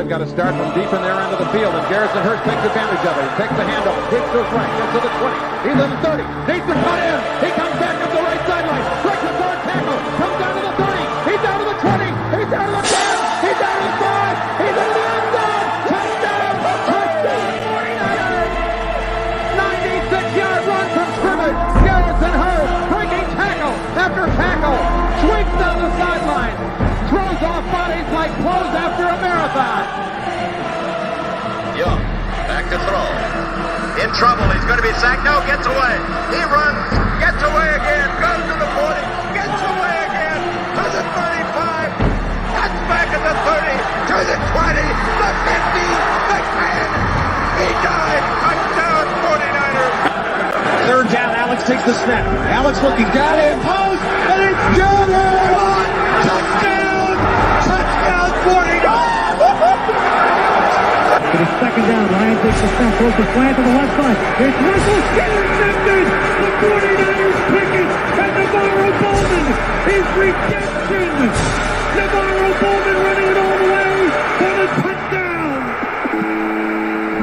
got to start from deep in their end of the field, and Garrison Hurst takes advantage of it. He takes the handoff, hits to his right, gets to the 20. He's in the 30. Needs to cut in. He comes back up the right sideline. Breaks the third tackle. Comes down to the 30. He's down to the 20. He's down to the 10. He's down to the 5. He's in the end zone. Touchdown! Touchdown! 49ers! 96-yard run from scrimmage. Garrison Hurst breaking tackle after tackle. Sweeps down the sideline. Throws off bodies like clothes after a marathon. Young, back to throw. In trouble, he's going to be sacked. No, gets away. He runs, gets away again, goes to the 40, gets away again, to the 35, cuts back at the 30, to the 20, the 50, the 10. He died. Touchdown, 49ers. Third down, Alex takes the snap. Alex looking down in post, and it's Ji'Ayir! Touchdown! Touchdown, 49ers! It is second down. Ryan takes the snap, throws the slant to the left side. It's Russell intercepted. The 49ers pick it, and Navarro Bowman is redemption. Navarro Bowman running it all the way for the touchdown.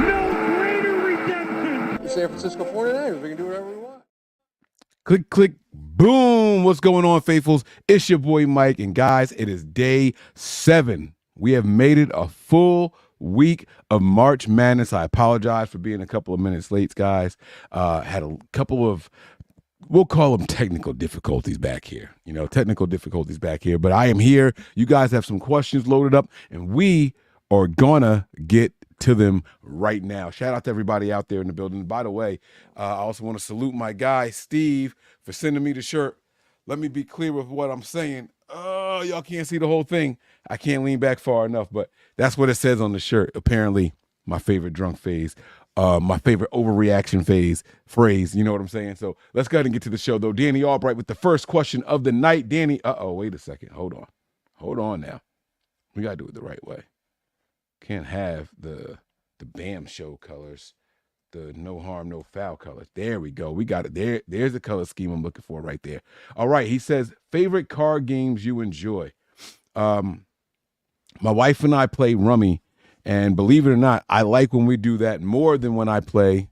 No greater redemption. The San Francisco 49ers, we can do whatever we want. Click, click, boom. What's going on, faithfuls? It's your boy Mike, and guys, it is day 7. We have made it a full week of March Madness. I apologize for being a couple of minutes late, guys. Had a couple of, we'll call them technical difficulties back here. But I am here. You guys have some questions loaded up, and we are gonna get to them right now. Shout out to everybody out there in the building. By the way, I also want to salute my guy, Steve, for sending me the shirt. Let me be clear with what I'm saying. Oh, y'all can't see the whole thing. I can't lean back far enough, but that's what it says on the shirt. Apparently, my favorite drunk phase, my favorite overreaction phrase, you know what I'm saying? So let's go ahead and get to the show, though. Danny Albright with the first question of the night. Danny, wait a second. Hold on now. We got to do it the right way. Can't have the BAM show colors, the no harm, no foul colors. There we go. We got it. There's the color scheme I'm looking for right there. All right. He says, favorite card games you enjoy. My wife and I play Rummy, and believe it or not, I like when we do that more than when I play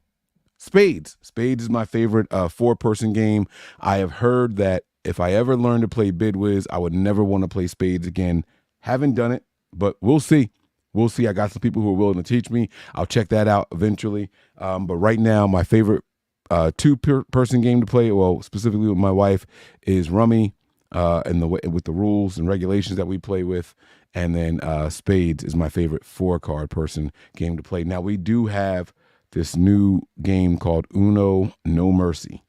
Spades. Spades is my favorite 4-person game. I have heard that if I ever learn to play Bidwiz, I would never want to play Spades again. Haven't done it, but we'll see. We'll see. I got some people who are willing to teach me. I'll check that out eventually. But right now, my favorite 2-person game to play, well, specifically with my wife, is Rummy, and with the rules and regulations that we play with. And then Spades is my favorite 4-card person game to play. Now, we do have this new game called Uno No Mercy.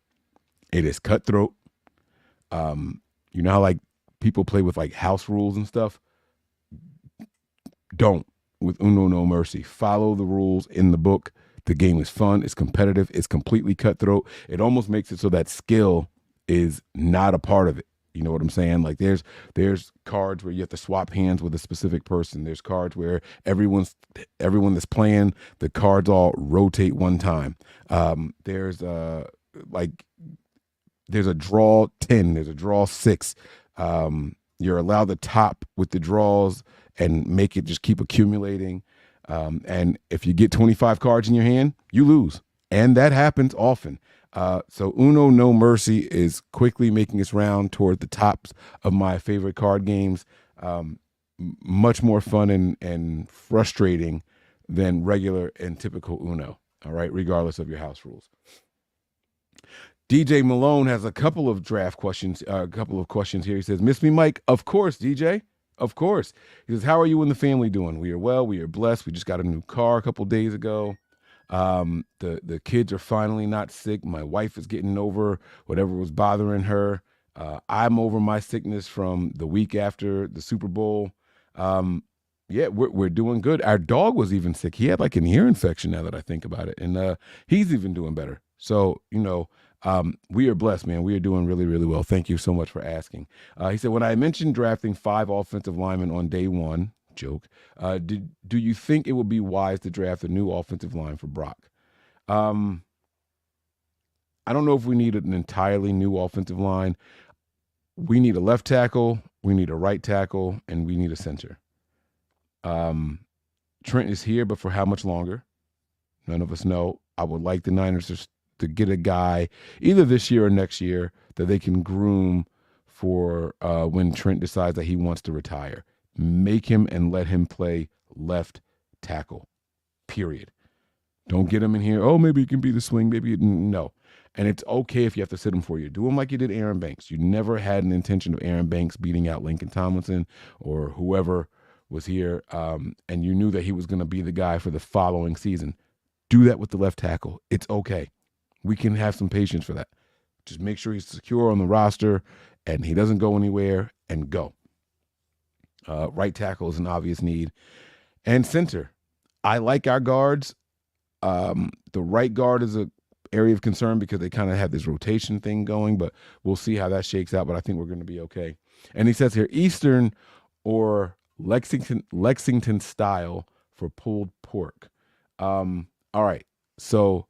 It is cutthroat. You know how like people play with like house rules and stuff? Don't. With Uno No Mercy. Follow the rules in the book. The game is fun. It's competitive. It's completely cutthroat. It almost makes it so that skill is not a part of it. You know what I'm saying? Like there's cards where you have to swap hands with a specific person. There's cards where everyone that's playing, the cards all rotate one time. There's a draw 10. There's a draw 6. You're allowed to top with the draws and make it just keep accumulating. And if you get 25 cards in your hand, you lose. And that happens often. So Uno No Mercy is quickly making its round toward the tops of my favorite card games. Much more fun and frustrating than regular and typical Uno. All right, regardless of your house rules. DJ Malone has a couple of questions here. He says, "Miss me, Mike?" Of course, DJ. Of course. He says, "How are you and the family doing?" We are well. We are blessed. We just got a new car a couple days ago. The kids are finally not sick. My wife is getting over whatever was bothering her. I'm over my sickness from the week after the Super Bowl. Yeah, we're doing good. Our dog was even sick. He had like an ear infection now that I think about it. And he's even doing better. So, we are blessed, man. We are doing really, really well. Thank you so much for asking. He said, when I mentioned drafting 5 offensive linemen on day 1, joke, do you think it would be wise to draft a new offensive line for Brock? I don't know if we need an entirely new offensive line. We need a left tackle, we need a right tackle, and we need a center. Trent is here, but for how much longer? None of us know. I would like the Niners to get a guy either this year or next year that they can groom for when Trent decides that he wants to retire. Make him and let him play left tackle, period. Don't get him in here. Oh, maybe he can be the swing. Maybe no. And it's okay if you have to sit him for you. Do him like you did Aaron Banks. You never had an intention of Aaron Banks beating out Lincoln Tomlinson or whoever was here, and you knew that he was going to be the guy for the following season. Do that with the left tackle. It's okay. We can have some patience for that. Just make sure he's secure on the roster and he doesn't go anywhere, and go. Right tackle is an obvious need. And center. I like our guards. The right guard is a area of concern because they kind of have this rotation thing going, but we'll see how that shakes out. But I think we're going to be okay. And he says here, Eastern or Lexington style for pulled pork. All right. So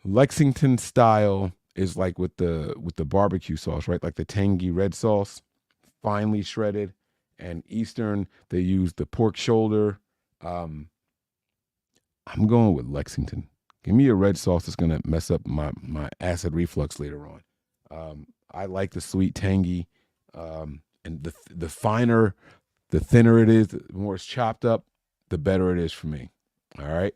Lexington style is like with the barbecue sauce, right? Like the tangy red sauce, finely shredded. And Eastern, they use the pork shoulder. I'm going with Lexington. Give me a red sauce that's going to mess up my acid reflux later on. I like the sweet, tangy, and the finer, the thinner it is, the more it's chopped up, the better it is for me. All right.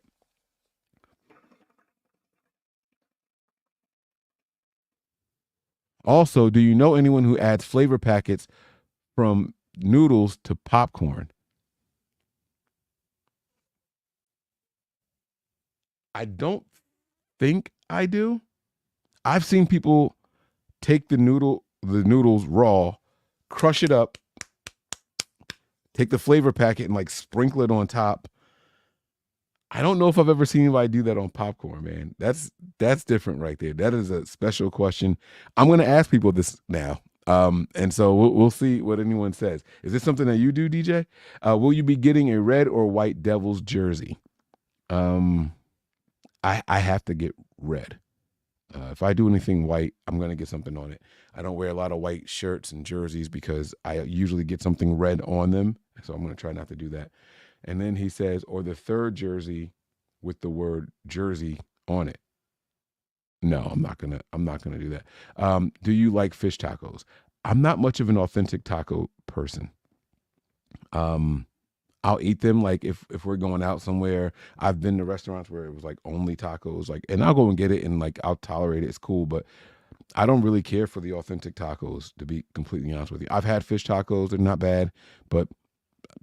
Also, do you know anyone who adds flavor packets from noodles to popcorn? I don't think I do. I've seen people take the noodles raw, crush it up, take the flavor packet and like sprinkle it on top. I don't know if I've ever seen anybody do that on popcorn, man. That's different right there. That is a special question. I'm going to ask people this now. And so we'll see what anyone says. Is this something that you do, DJ? Will you be getting a red or white Devils jersey? I have to get red. If I do anything white, I'm going to get something on it. I don't wear a lot of white shirts and jerseys because I usually get something red on them. So I'm going to try not to do that. And then he says, or the third jersey with the word jersey on it. No, I'm not gonna do that. Do you like fish tacos? I'm not much of an authentic taco person. I'll eat them like if we're going out somewhere. I've been to restaurants where it was like only tacos, like, and I'll go and get it and like I'll tolerate it. It's cool, but I don't really care for the authentic tacos, to be completely honest with you. I've had fish tacos, they're not bad, but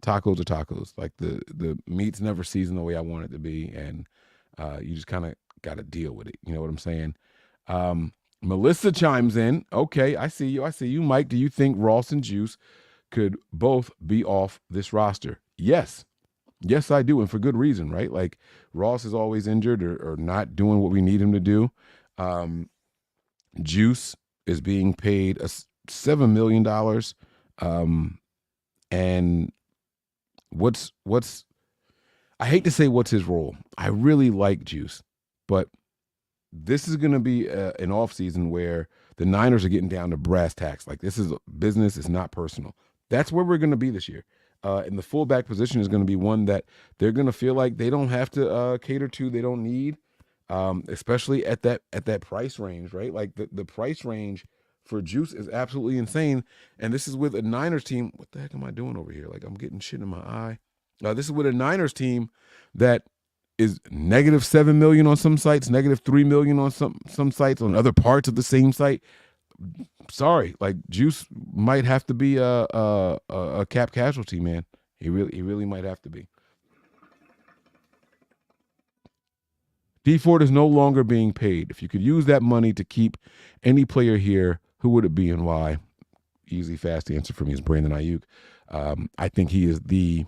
tacos are tacos. Like the meat's never seasoned the way I want it to be, and you just kind of got to deal with it. You know what I'm saying? Melissa chimes in. Okay, I see you. Mike, do you think Ross and Juice could both be off this roster? Yes, I do, and for good reason, right? Like Ross is always injured or not doing what we need him to do. Juice is being paid $7 million, and what's I hate to say what's his role. I really like Juice, but this is going to be an offseason where the Niners are getting down to brass tacks. Like, this is business, it's not personal. That's where we're going to be this year. And the fullback position is going to be one that they're going to feel like they don't have to cater to, they don't need, especially at that price range, right? Like the price range for Juice is absolutely insane. And this is with a Niners team. What the heck am I doing over here? Like, I'm getting shit in my eye. This is with a Niners team that is -$7 million on some sites, -$3 million on some sites, on other parts of the same site. Sorry, like Juice might have to be a cap casualty, man. He really might have to be. D Ford is no longer being paid. If you could use that money to keep any player here, who would it be and why? Easy, fast answer for me is Brandon Ayuk. I think he is the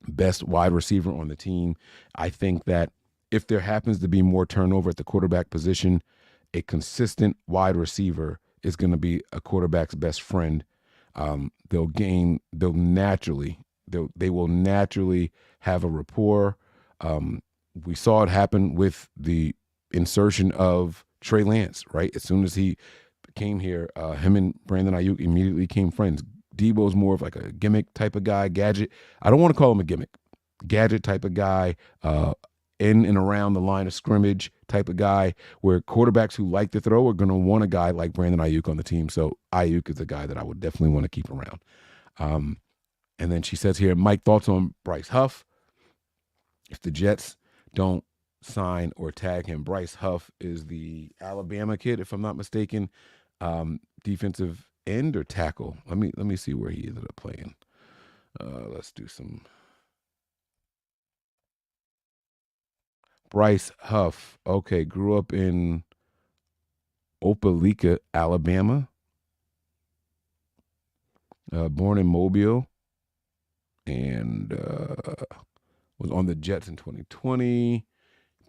best wide receiver on the team. I think that if there happens to be more turnover at the quarterback position, a consistent wide receiver is going to be a quarterback's best friend. They will naturally have a rapport. We saw it happen with the insertion of Trey Lance, right? As soon as he came here, him and Brandon Ayuk immediately became friends. Debo's more of like a gimmick type of guy, gadget. I don't want to call him a gimmick. gadget type of guy, in and around the line of scrimmage type of guy, where quarterbacks who like to throw are going to want a guy like Brandon Ayuk on the team. So Ayuk is a guy that I would definitely want to keep around. And then she says here, Mike, thoughts on Bryce Huff? If the Jets don't sign or tag him, Bryce Huff is the Alabama kid, if I'm not mistaken, defensive end or tackle. Let me see where he ended up playing. Let's do some. Bryce Huff. Okay, grew up in Opelika, Alabama. Born in Mobile, and was on the Jets in 2020.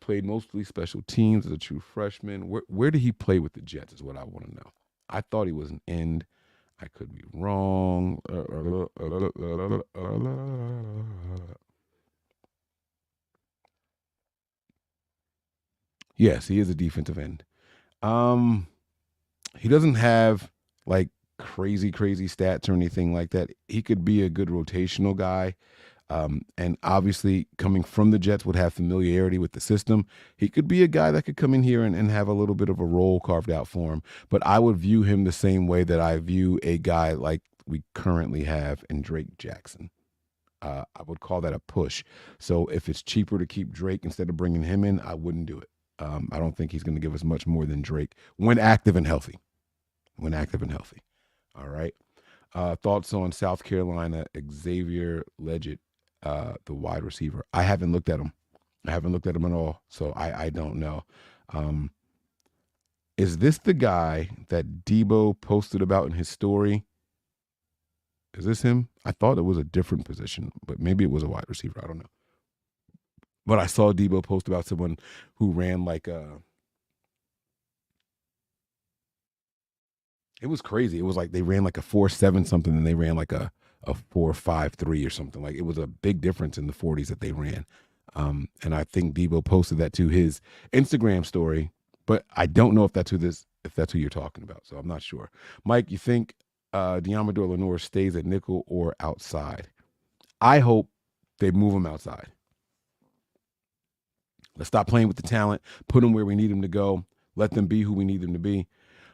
Played mostly special teams as a true freshman. Where did he play with the Jets is what I want to know. I thought he was an end. I could be wrong. Yes, he is a defensive end. He doesn't have like crazy stats or anything like that. He could be a good rotational guy. And obviously coming from the Jets would have familiarity with the system. He could be a guy that could come in here and have a little bit of a role carved out for him. But I would view him the same way that I view a guy like we currently have in Drake Jackson. I would call that a push. So if it's cheaper to keep Drake instead of bringing him in, I wouldn't do it. I don't think he's going to give us much more than Drake when active and healthy. All right. Thoughts on South Carolina, Xavier Legette, the wide receiver. I haven't looked at him. at all, so I don't know. Is this the guy that Debo posted about in his story? Is this him? I thought it was a different position, but maybe it was a wide receiver. I don't know. But I saw Debo post about someone who ran like it was crazy. It was like they ran like a 4.7 something, and they ran like a 4.53 or something. Like it was a big difference in the 40s that they ran. And I think Debo posted that to his Instagram story, but I don't know if that's who you're talking about. So I'm not sure. Mike, you think Diamador Lenore stays at nickel or outside? I hope they move him outside. Let's stop playing with the talent, put them where we need them to go, let them be who we need them to be.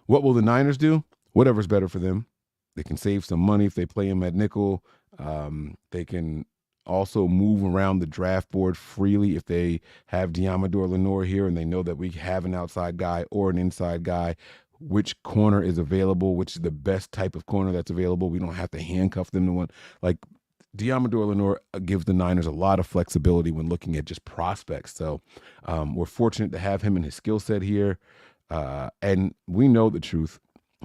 What will the Niners do? Whatever's better for them. They can save some money if they play him at nickel. They can also move around the draft board freely if they have Diamador Lenore here and they know that we have an outside guy or an inside guy. Which corner is available, which is the best type of corner that's available. We don't have to handcuff them to one. Like Diamador Lenore gives the Niners a lot of flexibility when looking at just prospects. So we're fortunate to have him and his skill set here. And we know the truth.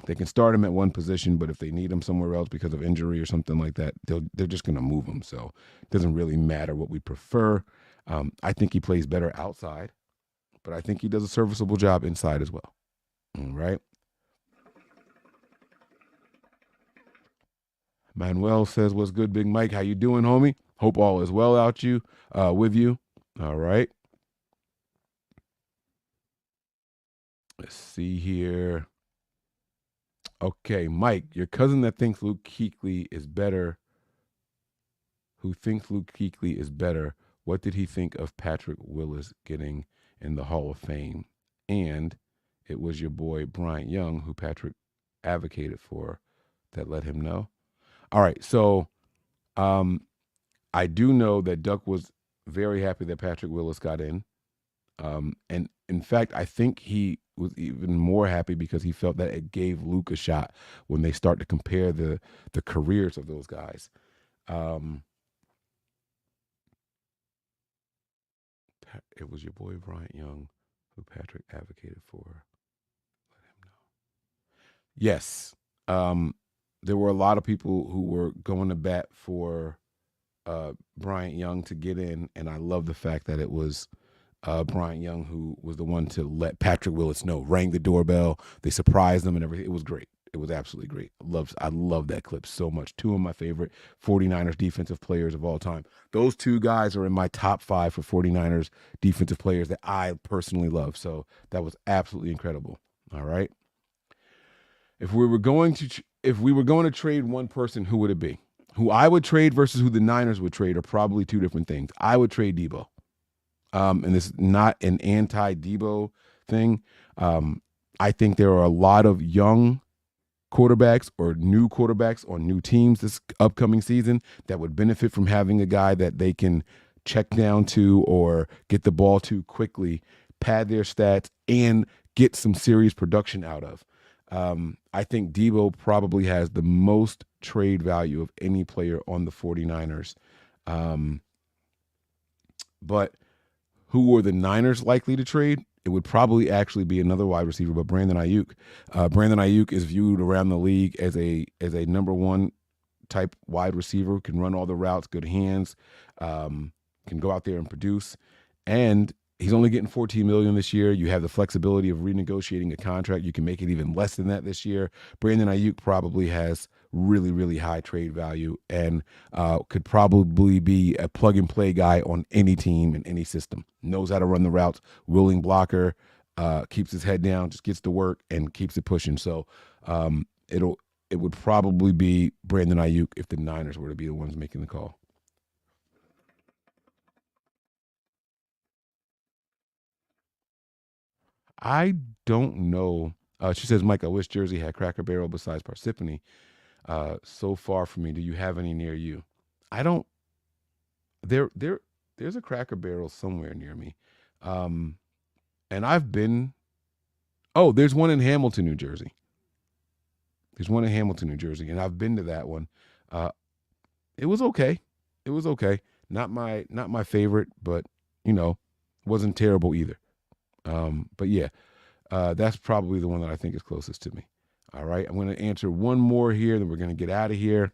They can start him at one position, but if they need him somewhere else because of injury or something like that, they're just going to move him. So it doesn't really matter what we prefer. I think he plays better outside, but I think he does a serviceable job inside as well. All right. Manuel says, "What's good, Big Mike? How you doing, homie? Hope all is well with you. All right. Let's see here. Okay, Mike, your cousin that thinks Luke Kuechly is better. Who thinks Luke Kuechly is better? What did he think of Patrick Willis getting in the Hall of Fame? And it was your boy Bryant Young, who Patrick advocated for, that let him know." All right, so I do know that Duck was very happy that Patrick Willis got in. And in fact, I think he was even more happy because he felt that it gave Luke a shot when they start to compare the careers of those guys. It was your boy Bryant Young who Patrick advocated for. Let him know. Yes. There were a lot of people who were going to bat for Bryant Young to get in, and I love the fact that it was Bryant Young who was the one to let Patrick Willis know, rang the doorbell, they surprised them and everything. It was great. It was absolutely great. I love that clip so much. Two of my favorite 49ers defensive players of all time. Those two guys are in my top 5 for 49ers defensive players that I personally love. So that was absolutely incredible. All right. If we were going to trade one person, who would it be? who I would trade versus who the Niners would trade are probably two different things. I would trade Debo. And this is not an anti-Debo thing. I think there are a lot of young quarterbacks or new quarterbacks on new teams this upcoming season that would benefit from having a guy that they can check down to or get the ball to quickly, pad their stats, and get some serious production out of. I think Debo probably has the most trade value of any player on the 49ers. But who are the Niners likely to trade? It would probably actually be another wide receiver, but Brandon Ayuk. Brandon Ayuk is viewed around the league as a number one type wide receiver, can run all the routes, good hands, can go out there and produce. And he's only getting $14 million this year. You have the flexibility of renegotiating a contract. You can make it even less than that this year. Brandon Ayuk probably has really, really high trade value and could probably be a plug-and-play guy on any team in any system. Knows how to run the routes, willing blocker, keeps his head down, just gets to work and keeps it pushing. So it would probably be Brandon Ayuk if the Niners were to be the ones making the call. I don't know. She says, Mike, I wish Jersey had Cracker Barrel besides Parsippany. So far from me. Do you have any near you? I don't. There's a Cracker Barrel somewhere near me. And I've been. Oh, there's one in Hamilton, New Jersey. And I've been to that one. It was okay. Not my favorite, but wasn't terrible either. But yeah, that's probably the one that I think is closest to me. All right, I'm going to answer one more here, then we're going to get out of here.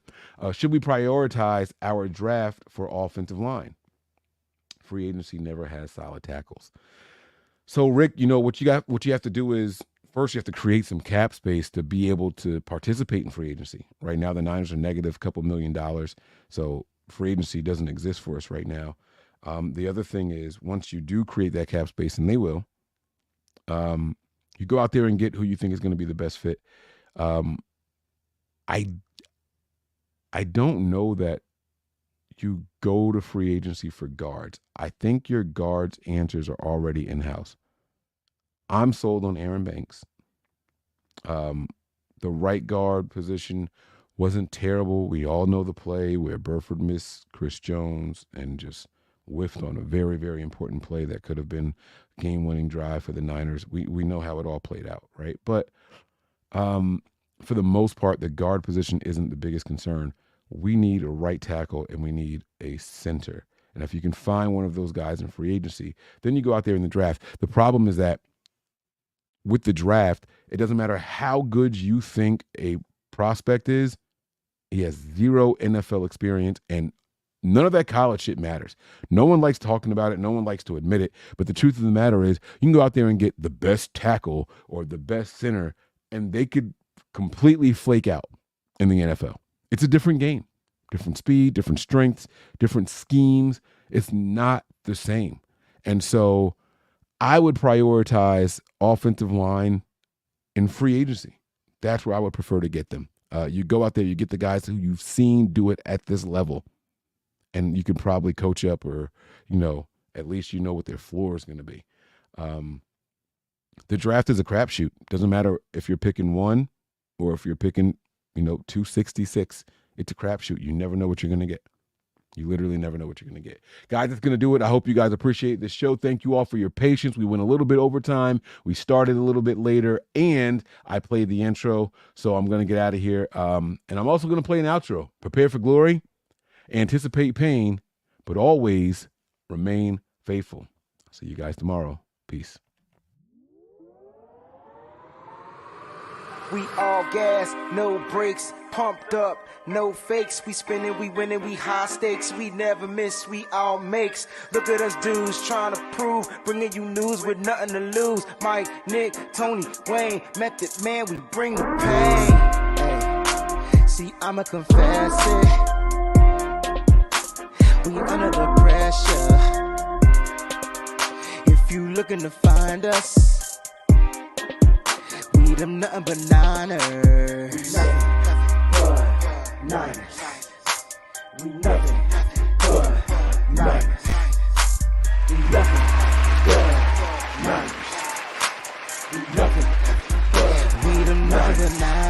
Should we prioritize our draft for offensive line? Free agency never has solid tackles. So, Rick, what you have to do is first you have to create some cap space to be able to participate in free agency. Right now, the Niners are negative a couple $1 million, so free agency doesn't exist for us right now. The other thing is once you do create that cap space, and they will, you go out there and get who you think is going to be the best fit. I don't know that you go to free agency for guards. I think your guards answers are already in-house. I'm sold on Aaron Banks. The right guard position wasn't terrible. We all know the play where Burford missed Chris Jones and just whiffed on a very, very important play that could have been game-winning drive for the Niners. We know how it all played out, right? But for the most part, the guard position isn't the biggest concern. We need a right tackle and we need a center. And if you can find one of those guys in free agency, then you go out there in the draft. The problem is that with the draft, it doesn't matter how good you think a prospect is. He has 0 NFL experience, and none of that college shit matters. No one likes talking about it. No one likes to admit it. But the truth of the matter is you can go out there and get the best tackle or the best center, and they could completely flake out in the NFL. It's a different game, different speed, different strengths, different schemes. It's not the same. And so I would prioritize offensive line in free agency. That's where I would prefer to get them. You go out there, you get the guys who you've seen do it at this level, and you can probably coach up or, at least what their floor is going to be. The draft is a crapshoot. Doesn't matter if you're picking 1 or if you're picking, 266. It's a crapshoot. You never know what you're going to get. You literally never know what you're going to get. Guys, that's going to do it. I hope you guys appreciate this show. Thank you all for your patience. We went a little bit over time. We started a little bit later, and I played the intro, so I'm going to get out of here. And I'm also going to play an outro. Prepare for glory, anticipate pain, but always remain faithful. See you guys tomorrow. Peace. We all gas, no brakes, pumped up, no fakes. We spinning, we winning, we high stakes. We never miss, we all makes. Look at us dudes trying to prove, bringing you news with nothing to lose. Mike, Nick, Tony, Wayne, Method Man, we bring the pain. Hey. See, I'ma confess it. We under the pressure. If you looking to find us, them nothing but Niners. Nothing but Niners. We nothing but Niners. We nothing but Niners. We nothing but. We the nothing but Niners.